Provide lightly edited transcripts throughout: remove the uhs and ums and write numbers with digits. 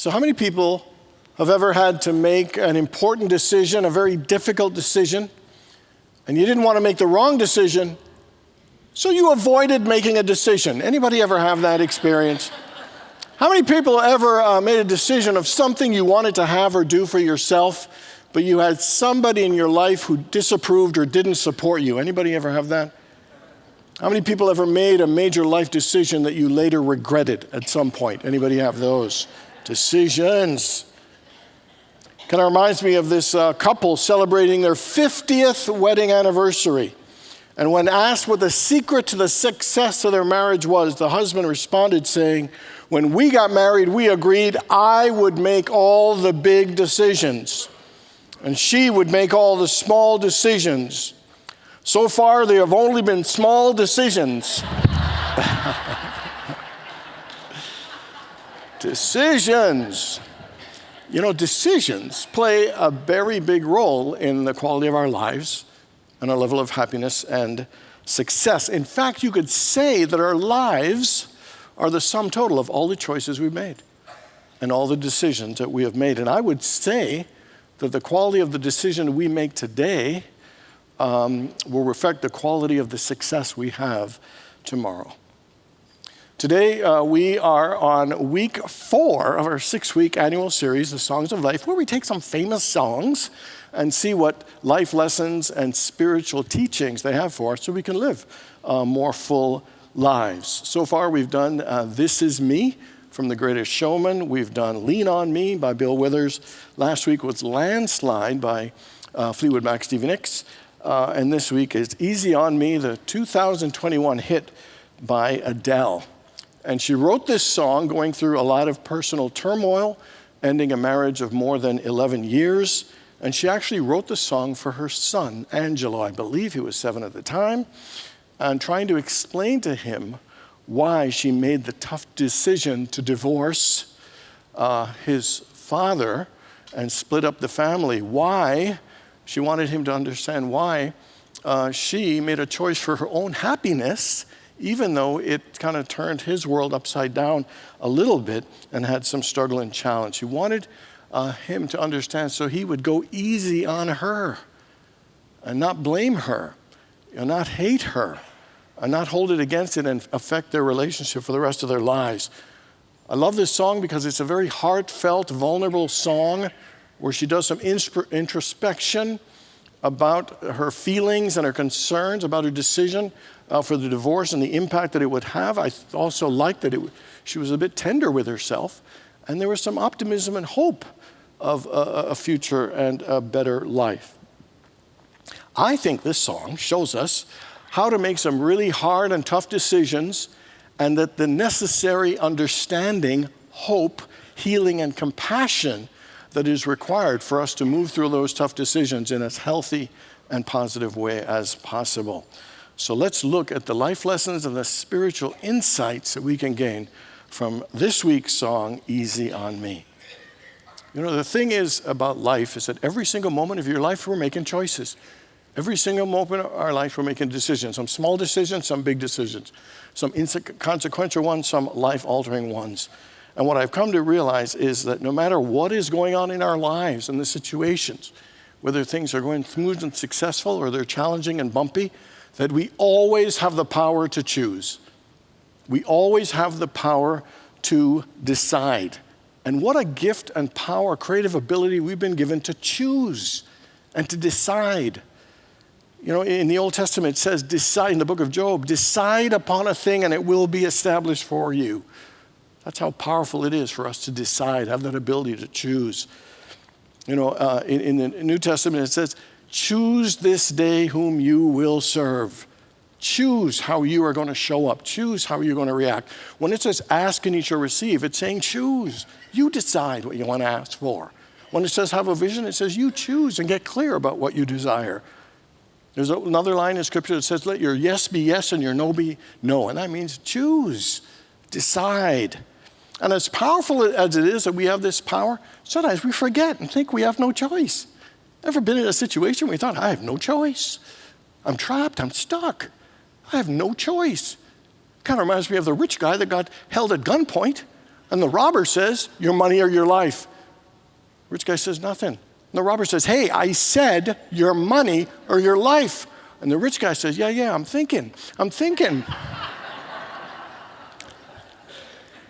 So how many people have ever had to make an important decision, a very difficult decision, and you didn't want to make the wrong decision, so you avoided making a decision? Anybody ever have that experience? How many people ever made a decision of something you wanted to have or do for yourself, but you had somebody in your life who disapproved or didn't support you? Anybody ever have that? How many people ever made a major life decision that you later regretted at some point? Anybody have those decisions? Kind of reminds me of this couple celebrating their 50th wedding anniversary. And when asked what the secret to the success of their marriage was, the husband responded saying, "When we got married, we agreed I would make all the big decisions, and she would make all the small decisions. So far, they have only been small decisions." Decisions. You know, decisions play a very big role in the quality of our lives and our level of happiness and success. In fact, you could say that our lives are the sum total of all the choices we've made and all the decisions that we have made. And I would say that the quality of the decision we make today will reflect the quality of the success we have tomorrow. Today, we are on week 4 of our 6-week annual series, The Songs of Life, where we take some famous songs and see what life lessons and spiritual teachings they have for us so we can live more full lives. So far, we've done This Is Me from The Greatest Showman. We've done Lean on Me by Bill Withers. Last week was Landslide by Fleetwood Mac Stevie Nicks. And this week is Easy on Me, the 2021 hit by Adele. And she wrote this song going through a lot of personal turmoil, ending a marriage of more than 11 years. And she actually wrote the song for her son, Angelo, I believe he was 7 at the time, and trying to explain to him why she made the tough decision to divorce his father and split up the family. Why she wanted him to understand why she made a choice for her own happiness, even though it kind of turned his world upside down a little bit and had some struggle and challenge. She wanted him to understand so he would go easy on her and not blame her and not hate her and not hold it against it and affect their relationship for the rest of their lives. I love this song because it's a very heartfelt, vulnerable song where she does some introspection about her feelings and her concerns about her decision for the divorce and the impact that it would have. I also liked that she was a bit tender with herself, and there was some optimism and hope of a future and a better life. I think this song shows us how to make some really hard and tough decisions, and that the necessary understanding, hope, healing, and compassion that is required for us to move through those tough decisions in as healthy and positive way as possible. So let's look at the life lessons and the spiritual insights that we can gain from this week's song, Easy on Me. You know, the thing is about life is that every single moment of your life, we're making choices. Every single moment of our life, we're making decisions. Some small decisions, some big decisions. Some inconsequential ones, some life-altering ones. And what I've come to realize is that no matter what is going on in our lives and the situations, whether things are going smooth and successful or they're challenging and bumpy, that we always have the power to choose. We always have the power to decide. And what a gift and power, creative ability we've been given to choose and to decide. You know, in the Old Testament it says, decide, in the book of Job, decide upon a thing and it will be established for you. That's how powerful it is for us to decide, have that ability to choose. You know, in the New Testament it says, choose this day whom you will serve. Choose how you are going to show up. Choose how you're going to react. When it says ask and you shall receive, it's saying choose. You decide what you want to ask for. When it says have a vision, it says you choose and get clear about what you desire. There's another line in Scripture that says let your yes be yes and your no be no. And that means choose, decide. And as powerful as it is that we have this power, sometimes we forget and think we have no choice. Ever been in a situation where you thought, I have no choice. I'm trapped, I'm stuck. I have no choice. Kind of reminds me of the rich guy that got held at gunpoint And the robber says, your money or your life. Rich guy says nothing. And the robber says, hey, I said your money or your life. And the rich guy says, yeah, I'm thinking.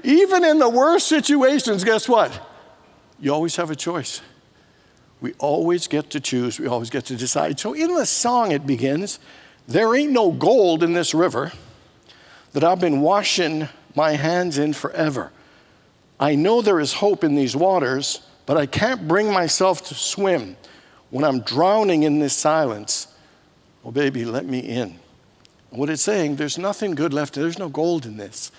Even in the worst situations, guess what? You always have a choice. We always get to choose. We always get to decide. So in the song it begins, there ain't no gold in this river that I've been washing my hands in forever. I know there is hope in these waters, but I can't bring myself to swim. When I'm drowning in this silence, oh baby, let me in. What it's saying, there's nothing good left. There's no gold in this.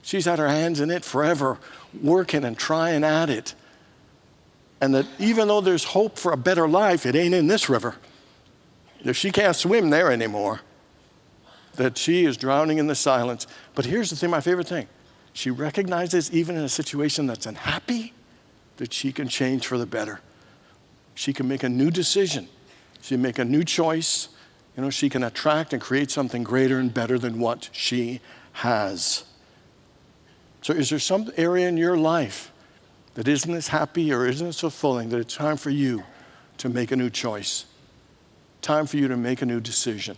She's had her hands in it forever, working and trying at it. And that even though there's hope for a better life, it ain't in this river. If she can't swim there anymore, that she is drowning in the silence. But here's the thing, my favorite thing. She recognizes even in a situation that's unhappy, that she can change for the better. She can make a new decision. She can make a new choice. She can attract and create something greater and better than what she has. So is there some area in your life that isn't as happy or isn't as fulfilling that it's time for you to make a new choice? Time for you to make a new decision.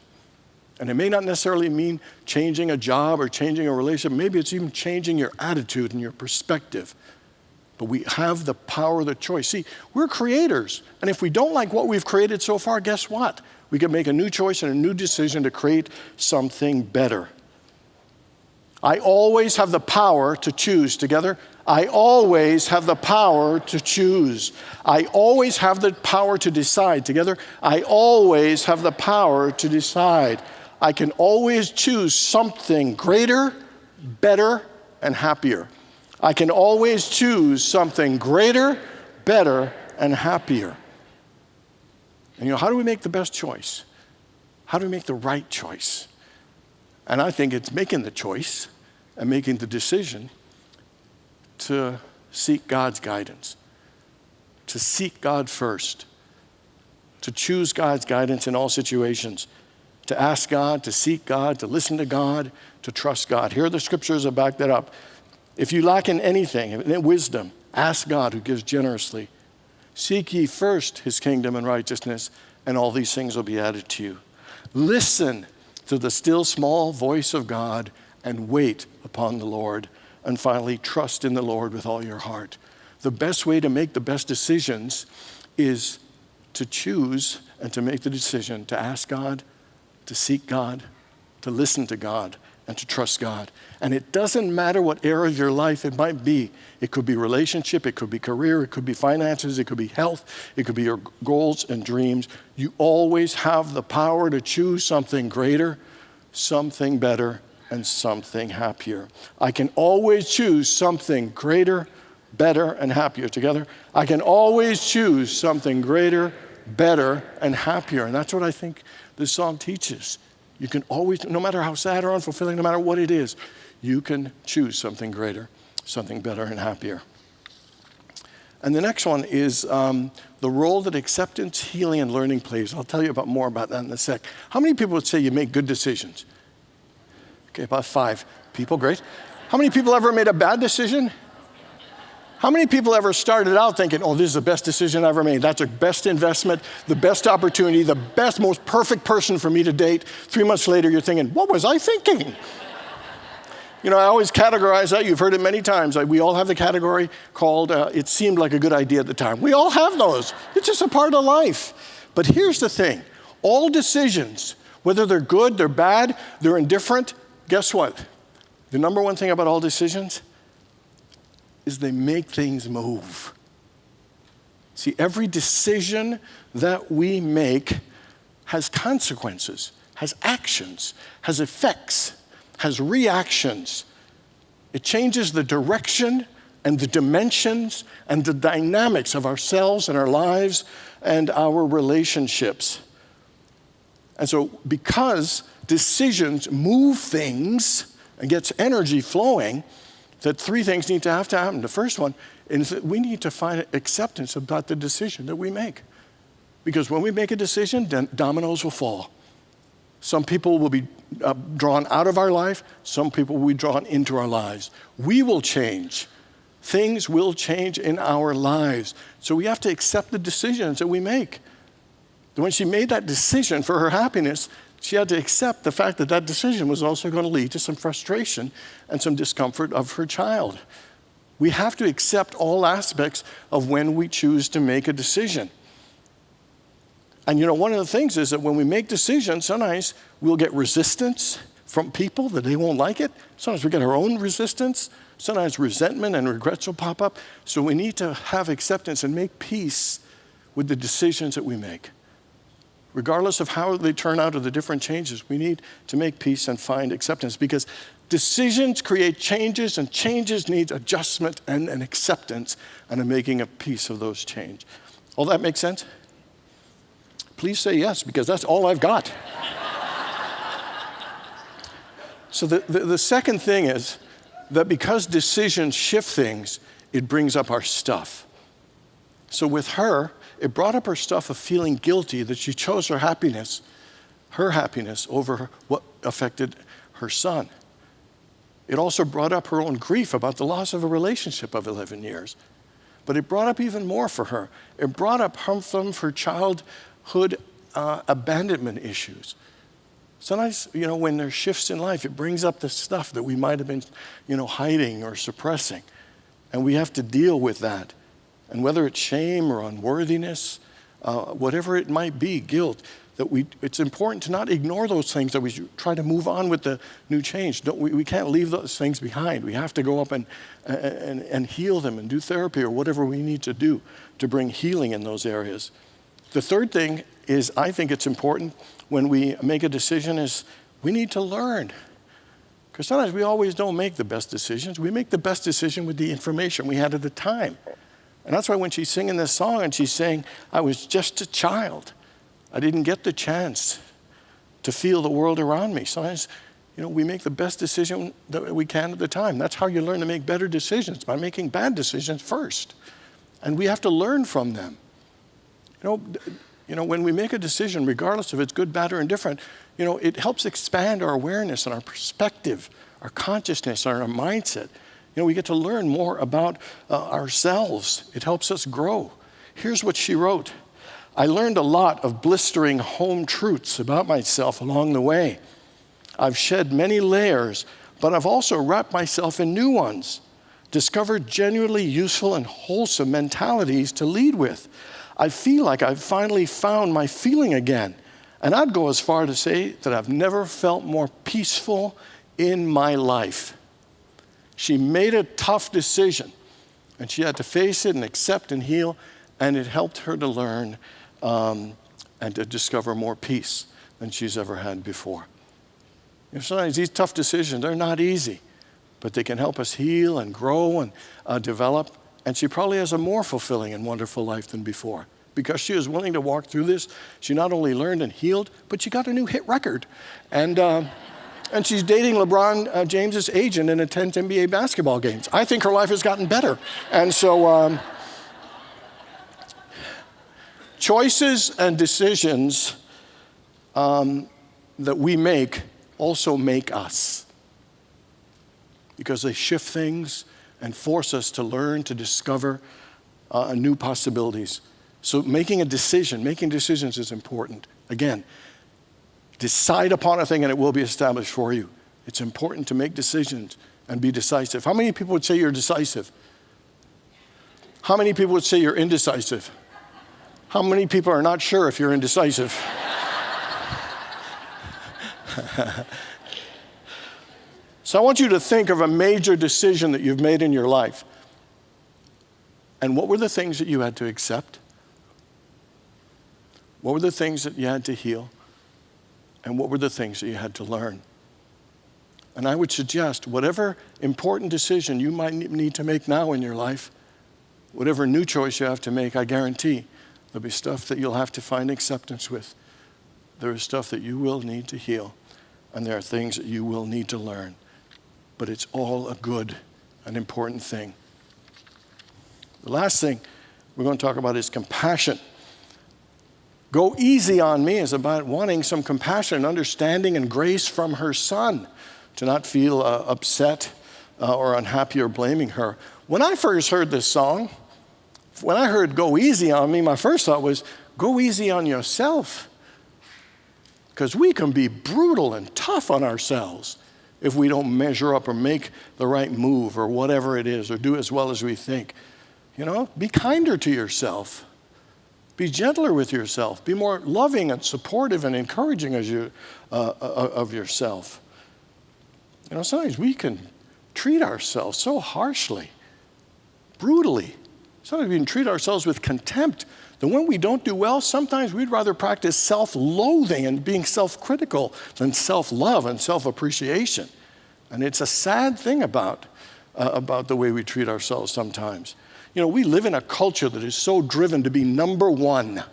And it may not necessarily mean changing a job or changing a relationship. Maybe it's even changing your attitude and your perspective. But we have the power of the choice. See, we're creators. And if we don't like what we've created so far, guess what? We can make a new choice and a new decision to create something better. I always have the power to choose. Together, I always have the power to choose. I always have the power to decide. Together, I always have the power to decide. I can always choose something greater, better, and happier. I can always choose something greater, better, and happier. And how do we make the best choice? How do we make the right choice? And I think it's making the choice and making the decision to seek God's guidance, to seek God first, to choose God's guidance in all situations, to ask God, to seek God, to listen to God, to trust God. Here are the scriptures that back that up. If you lack in anything, in wisdom, ask God who gives generously. Seek ye first his kingdom and righteousness, and all these things will be added to you. Listen to the still small voice of God and wait upon the Lord. And finally, trust in the Lord with all your heart. The best way to make the best decisions is to choose and to make the decision to ask God, to seek God, to listen to God, and to trust God. And it doesn't matter what area of your life it might be. It could be relationship, it could be career, it could be finances, it could be health, it could be your goals and dreams. You always have the power to choose something greater, something better, and something happier. I can always choose something greater, better, and happier. Together, I can always choose something greater, better, and happier. And that's what I think this song teaches. You can always, no matter how sad or unfulfilling, no matter what it is, you can choose something greater, something better, and happier. And the next one is the role that acceptance, healing, and learning plays. I'll tell you more about that in a sec. How many people would say you make good decisions? Okay, about 5 people, great. How many people ever made a bad decision? How many people ever started out thinking, oh, this is the best decision I ever made. That's the best investment, the best opportunity, the best, most perfect person for me to date. 3 months later, you're thinking, what was I thinking? I always categorize that. You've heard it many times. We all have the category called, it seemed like a good idea at the time. We all have those. It's just a part of life. But here's the thing. All decisions, whether they're good, they're bad, they're indifferent, guess what? The number one thing about all decisions is they make things move. See, every decision that we make has consequences, has actions, has effects, has reactions. It changes the direction and the dimensions and the dynamics of ourselves and our lives and our relationships. And so because decisions move things and gets energy flowing, that 3 things need to happen. The first one is that we need to find acceptance about the decision that we make. Because when we make a decision, then dominoes will fall. Some people will be drawn out of our life. Some people will be drawn into our lives. We will change. Things will change in our lives. So we have to accept the decisions that we make. When she made that decision for her happiness, she had to accept the fact that that decision was also going to lead to some frustration and some discomfort of her child. We have to accept all aspects of when we choose to make a decision. And one of the things is that when we make decisions, sometimes we'll get resistance from people that they won't like it. Sometimes we get our own resistance. Sometimes resentment and regrets will pop up. So we need to have acceptance and make peace with the decisions that we make. Regardless of how they turn out or the different changes, we need to make peace and find acceptance, because decisions create changes, and changes need adjustment and an acceptance and a making a peace of those change. All that make sense? Please say yes, because that's all I've got. So the second thing is that because decisions shift things, it brings up our stuff. So with her, it brought up her stuff of feeling guilty that she chose her happiness over what affected her son. It also brought up her own grief about the loss of a relationship of 11 years. But it brought up even more for her. It brought up some of her childhood abandonment issues. Sometimes, when there's shifts in life, it brings up the stuff that we might have been, hiding or suppressing. And we have to deal with that. And whether it's shame or unworthiness, whatever it might be, guilt, it's important to not ignore those things, that we try to move on with the new change. We can't leave those things behind. We have to go up and heal them and do therapy or whatever we need to do to bring healing in those areas. The third thing is, I think it's important when we make a decision, is we need to learn. Because sometimes we always don't make the best decisions. We make the best decision with the information we had at the time. And that's why when she's singing this song and she's saying, I was just a child, I didn't get the chance to feel the world around me. Sometimes, we make the best decision that we can at the time. That's how you learn to make better decisions, by making bad decisions first. And we have to learn from them. When we make a decision, regardless if it's good, bad, or indifferent, it helps expand our awareness and our perspective, our consciousness, our mindset. We get to learn more about ourselves. It helps us grow. Here's what she wrote. I learned a lot of blistering home truths about myself along the way. I've shed many layers, but I've also wrapped myself in new ones, discovered genuinely useful and wholesome mentalities to lead with. I feel like I've finally found my feeling again. And I'd go as far to say that I've never felt more peaceful in my life. She made a tough decision, and she had to face it and accept and heal, and it helped her to learn and to discover more peace than she's ever had before. Sometimes these tough decisions, they're not easy, but they can help us heal and grow and develop. And she probably has a more fulfilling and wonderful life than before. Because she was willing to walk through this, she not only learned and healed, but she got a new hit record. And she's dating LeBron James's agent and attends NBA basketball games. I think her life has gotten better. And so choices and decisions that we make also make us, because they shift things and force us to learn, to discover new possibilities. So making decisions is important. Again, decide upon a thing and it will be established for you. It's important to make decisions and be decisive. How many people would say you're decisive? How many people would say you're indecisive? How many people are not sure if you're indecisive? So I want you to think of a major decision that you've made in your life. And what were the things that you had to accept? What were the things that you had to heal? And what were the things that you had to learn? And I would suggest whatever important decision you might need to make now in your life, whatever new choice you have to make, I guarantee there'll be stuff that you'll have to find acceptance with. There is stuff that you will need to heal. And there are things that you will need to learn. But it's all a good and important thing. The last thing we're going to talk about is compassion. Go easy on me is about wanting some compassion, understanding, and grace from her son, to not feel upset or unhappy or blaming her. When I first heard this song, when I heard "Go Easy on Me," my first thought was, go easy on yourself. Because we can be brutal and tough on ourselves if we don't measure up or make the right move or whatever it is, or do as well as we think. Be kinder to yourself. Be gentler with yourself. Be more loving and supportive and encouraging of yourself. Sometimes we can treat ourselves so harshly, brutally. Sometimes we can treat ourselves with contempt. That when we don't do well, sometimes we'd rather practice self-loathing and being self-critical than self-love and self-appreciation. And it's a sad thing about the way we treat ourselves sometimes. We live in a culture that is so driven to be number one,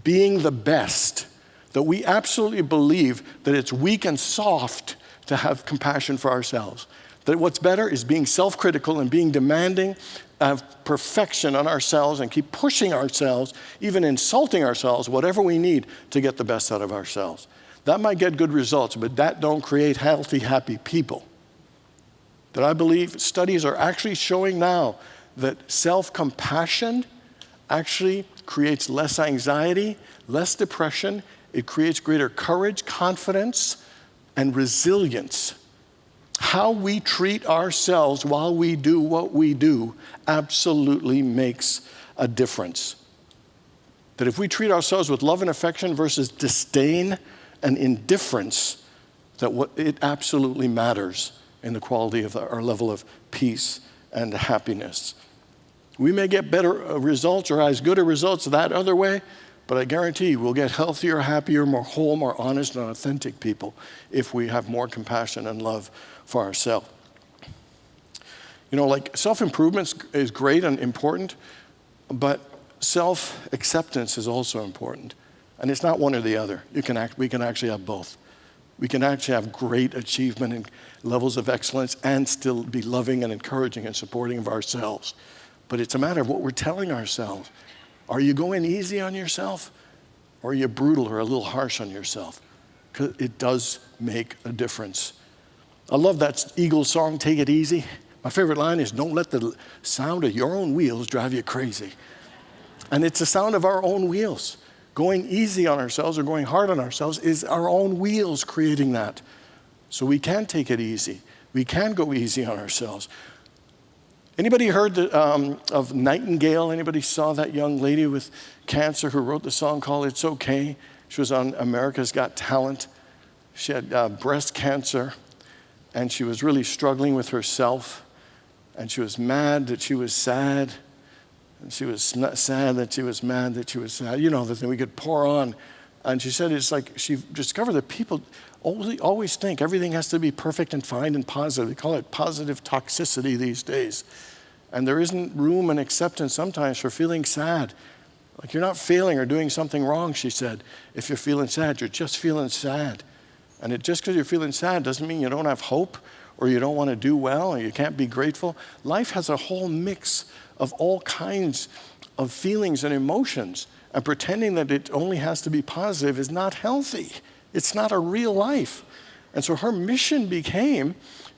being the best, that we absolutely believe that it's weak and soft to have compassion for ourselves. That what's better is being self-critical and being demanding of perfection on ourselves and keep pushing ourselves, even insulting ourselves, whatever we need to get the best out of ourselves. That might get good results, but that don't create healthy, happy people. That I believe studies are actually showing now that self-compassion actually creates less anxiety, less depression. It creates greater courage, confidence, and resilience. How we treat ourselves while we do what we do absolutely makes a difference. That if we treat ourselves with love and affection versus disdain and indifference, it absolutely matters in the quality of our level of peace and happiness. We may get better results or as good a results that other way, but I guarantee you we'll get healthier, happier, more whole, more honest, and authentic people if we have more compassion and love for ourselves. Self-improvement is great and important, but self-acceptance is also important. And it's not one or the other. We can actually have both. We can actually have great achievement and levels of excellence and still be loving and encouraging and supporting of ourselves. But it's a matter of what we're telling ourselves. Are you going easy on yourself? Or are you brutal or a little harsh on yourself? Because it does make a difference. I love that Eagles song, "Take It Easy." My favorite line is, "Don't let the sound of your own wheels drive you crazy." And it's the sound of our own wheels. Going easy on ourselves or going hard on ourselves is our own wheels creating that. So we can take it easy. We can go easy on ourselves. Anybody heard of Nightingale? Anybody saw that young lady with cancer who wrote the song called "It's Okay"? She was on America's Got Talent. She had breast cancer, and she was really struggling with herself. And she was mad that she was sad. And she was sad that she was mad that she was sad. The thing we could pour on. And she said it's like she discovered that people always think everything has to be perfect and fine and positive. They call it positive toxicity these days. And there isn't room and acceptance sometimes for feeling sad. Like you're not failing or doing something wrong, she said. If you're feeling sad, you're just feeling sad. And just because you're feeling sad doesn't mean you don't have hope or you don't want to do well or you can't be grateful. Life has a whole mix of all kinds of feelings and emotions. And pretending that it only has to be positive is not healthy. It's not a real life. And so her mission became,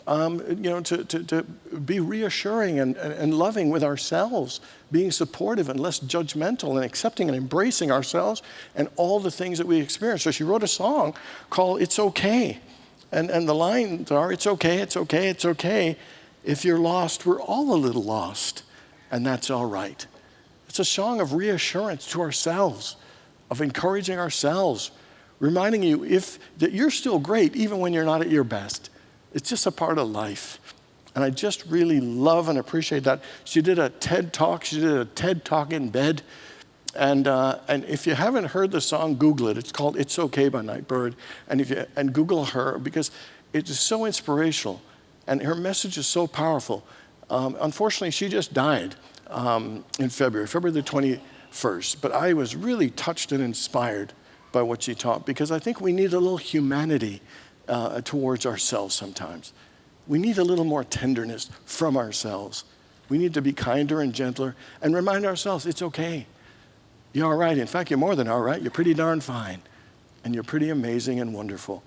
to be reassuring and loving with ourselves, being supportive and less judgmental and accepting and embracing ourselves and all the things that we experience. So she wrote a song called "It's Okay." And the lines are, "It's okay, it's okay, it's okay. If you're lost, we're all a little lost. And that's all right." It's a song of reassurance to ourselves, of encouraging ourselves, reminding you that you're still great even when you're not at your best. It's just a part of life. And I just really love and appreciate that. She did a TED Talk. She did a TED Talk in bed. And if you haven't heard the song, Google it. It's called "It's Okay" by Nightbird. And Google her because it is so inspirational. And her message is so powerful. Unfortunately, she just died in February the 21st. But I was really touched and inspired by what she taught because I think we need a little humanity towards ourselves sometimes. We need a little more tenderness from ourselves. We need to be kinder and gentler and remind ourselves it's okay. You're all right. In fact, you're more than all right. You're pretty darn fine. And you're pretty amazing and wonderful.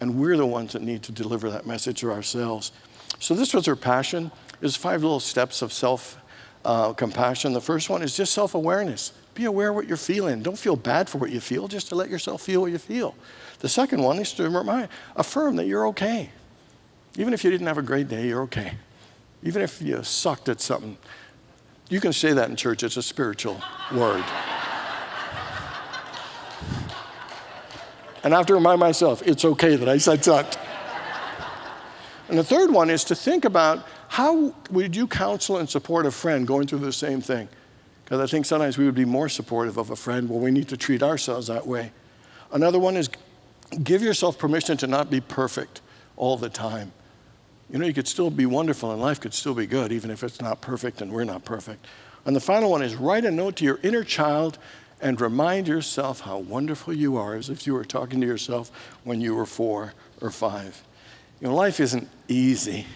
And we're the ones that need to deliver that message to ourselves. So this was her passion. There's 5 little steps of self-compassion. The first one is just self-awareness. Be aware of what you're feeling. Don't feel bad for what you feel, just to let yourself feel what you feel. The second one is to affirm that you're okay. Even if you didn't have a great day, you're okay. Even if you sucked at something, you can say that in church. It's a spiritual word. And I have to remind myself, it's okay that I said sucked. And the third one is to think about how would you counsel and support a friend going through the same thing? Because I think sometimes we would be more supportive of a friend. Well, we need to treat ourselves that way. Another one is give yourself permission to not be perfect all the time. You know, you could still be wonderful and life could still be good, even if it's not perfect and we're not perfect. And the final one is write a note to your inner child and remind yourself how wonderful you are, as if you were talking to yourself when you were 4 or 5. You know, life isn't easy.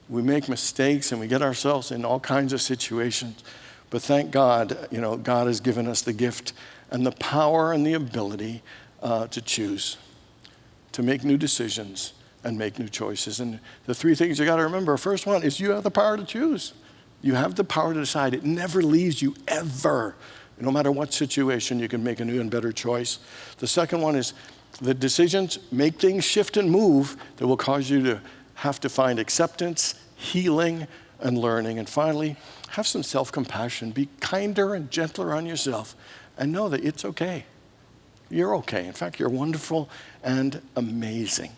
We make mistakes and we get ourselves in all kinds of situations. But thank God, you know, God has given us the gift and the power and the ability to choose, to make new decisions and make new choices. And the 3 things you got to remember, first one is you have the power to choose. You have the power to decide. It never leaves you, ever. No matter what situation, you can make a new and better choice. The second one is the decisions make things shift and move that will cause you to have to find acceptance, healing, and learning. And finally, have some self-compassion. Be kinder and gentler on yourself and know that it's okay. You're okay. In fact, you're wonderful and amazing.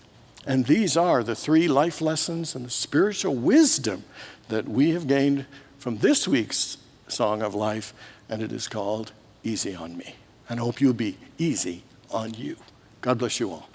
And these are the 3 life lessons and the spiritual wisdom that we have gained from this week's Song of Life, and it is called Easy on Me. And I hope you'll be easy on you. God bless you all.